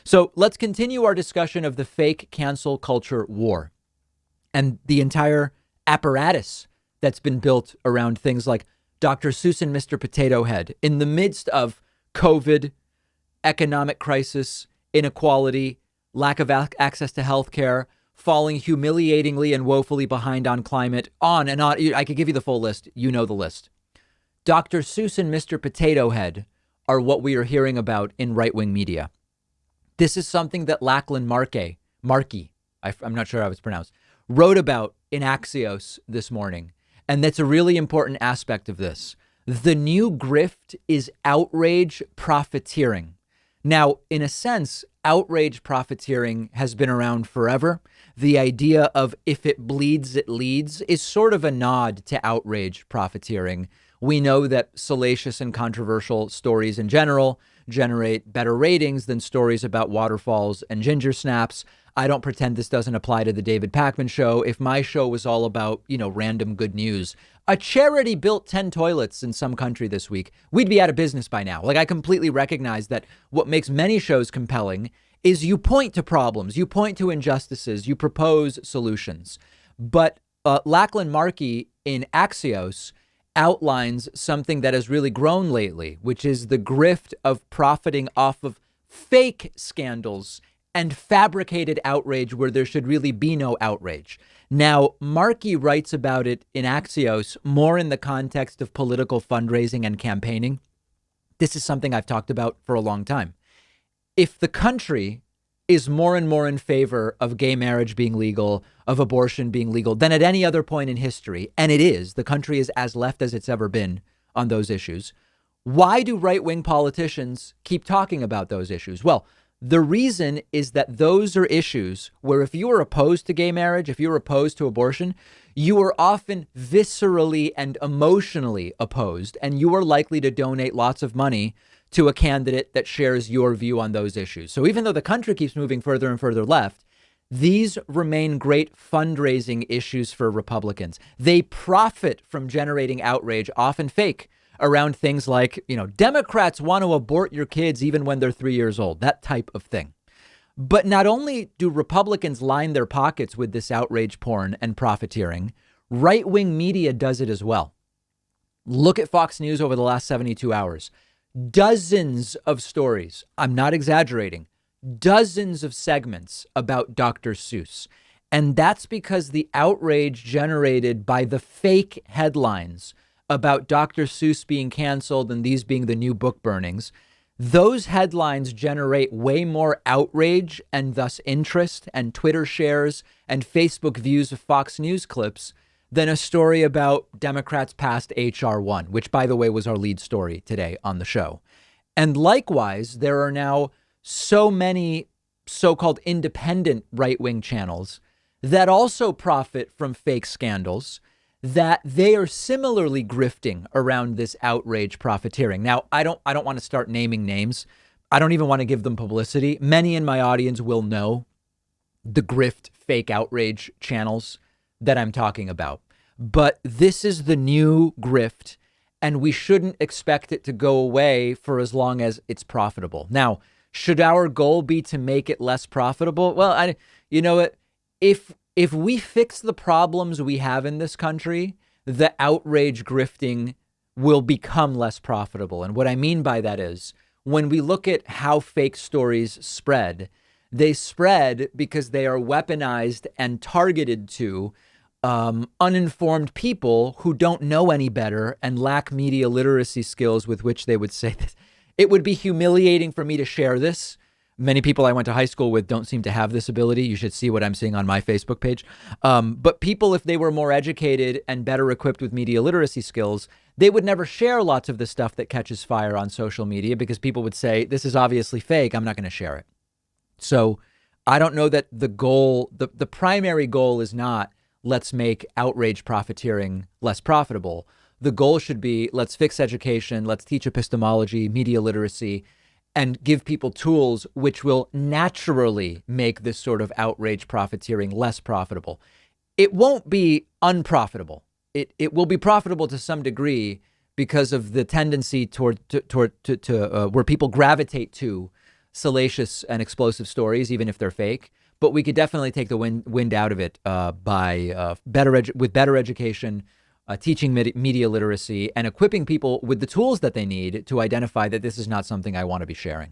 So let's continue our discussion of the fake cancel culture war and the entire apparatus that's been built around things like Dr. Seuss and Mr. Potato Head in the midst of COVID, economic crisis, inequality, lack of access to healthcare, falling humiliatingly and woefully behind on climate, on and on. I could give you the full list. You know the list. Dr. Seuss and Mr. Potato Head are what we are hearing about in right-wing media. This is something that Lachlan Markey, I'm not sure how it's pronounced, wrote about in Axios this morning. And that's a really important aspect of this. The new grift is outrage profiteering. Now, in a sense, outrage profiteering has been around forever. The idea of if it bleeds, it leads is sort of a nod to outrage profiteering. We know that salacious and controversial stories in general generate better ratings than stories about waterfalls and ginger snaps. I don't pretend this doesn't apply to the David Pakman show. If my show was all about, random good news, a charity built 10 toilets in some country this week, we'd be out of business by now. Like, I completely recognize that what makes many shows compelling is you point to problems, you point to injustices, you propose solutions. But Lachlan Markey in Axios outlines something that has really grown lately, which is the grift of profiting off of fake scandals and fabricated outrage where there should really be no outrage. Now, Markey writes about it in Axios more in the context of political fundraising and campaigning. This is something I've talked about for a long time. If the country is more and more in favor of gay marriage being legal, of abortion being legal than at any other point in history, and it is, the country is as left as it's ever been on those issues, why do right-wing politicians keep talking about those issues? Well, the reason is that those are issues where if you are opposed to gay marriage, if you're opposed to abortion, you are often viscerally and emotionally opposed, and you are likely to donate lots of money to a candidate that shares your view on those issues. So even though the country keeps moving further and further left, these remain great fundraising issues for Republicans. They profit from generating outrage, often fake, around things like, Democrats want to abort your kids even when they're 3 years old, that type of thing. But not only do Republicans line their pockets with this outrage porn and profiteering, right-wing media does it as well. Look at Fox News over the last 72 hours. Dozens of stories, I'm not exaggerating, dozens of segments about Dr. Seuss. And that's because the outrage generated by the fake headlines about Dr. Seuss being canceled and these being the new book burnings, those headlines generate way more outrage and thus interest and Twitter shares and Facebook views of Fox News clips than a story about Democrats passed H.R. 1, which, by the way, was our lead story today on the show. And likewise, there are now so many so-called independent right-wing channels that also profit from fake scandals that they are similarly grifting around this outrage profiteering. Now, I don't want to start naming names. I don't even want to give them publicity. Many in my audience will know the grift fake outrage channels that I'm talking about. But this is the new grift, and we shouldn't expect it to go away for as long as it's profitable. Now, should our goal be to make it less profitable? Well, you know what? If we fix the problems we have in this country, the outrage grifting will become less profitable. And what I mean by that is when we look at how fake stories spread, they spread because they are weaponized and targeted to uninformed people who don't know any better and lack media literacy skills with which they would say this. It would be humiliating for me to share this. Many people I went to high school with don't seem to have this ability. You should see what I'm seeing on my Facebook page. But people, if they were more educated and better equipped with media literacy skills, they would never share lots of the stuff that catches fire on social media because people would say, this is obviously fake. I'm not going to share it. So I don't know that the goal, the primary goal is not let's make outrage profiteering less profitable. The goal should be let's fix education, let's teach epistemology, media literacy, and give people tools which will naturally make this sort of outrage profiteering less profitable. It won't be unprofitable. It will be profitable to some degree because of the tendency toward where people gravitate to salacious and explosive stories, even if they're fake. But we could definitely take the wind out of it by with better education, teaching media literacy, and equipping people with the tools that they need to identify that this is not something I want to be sharing.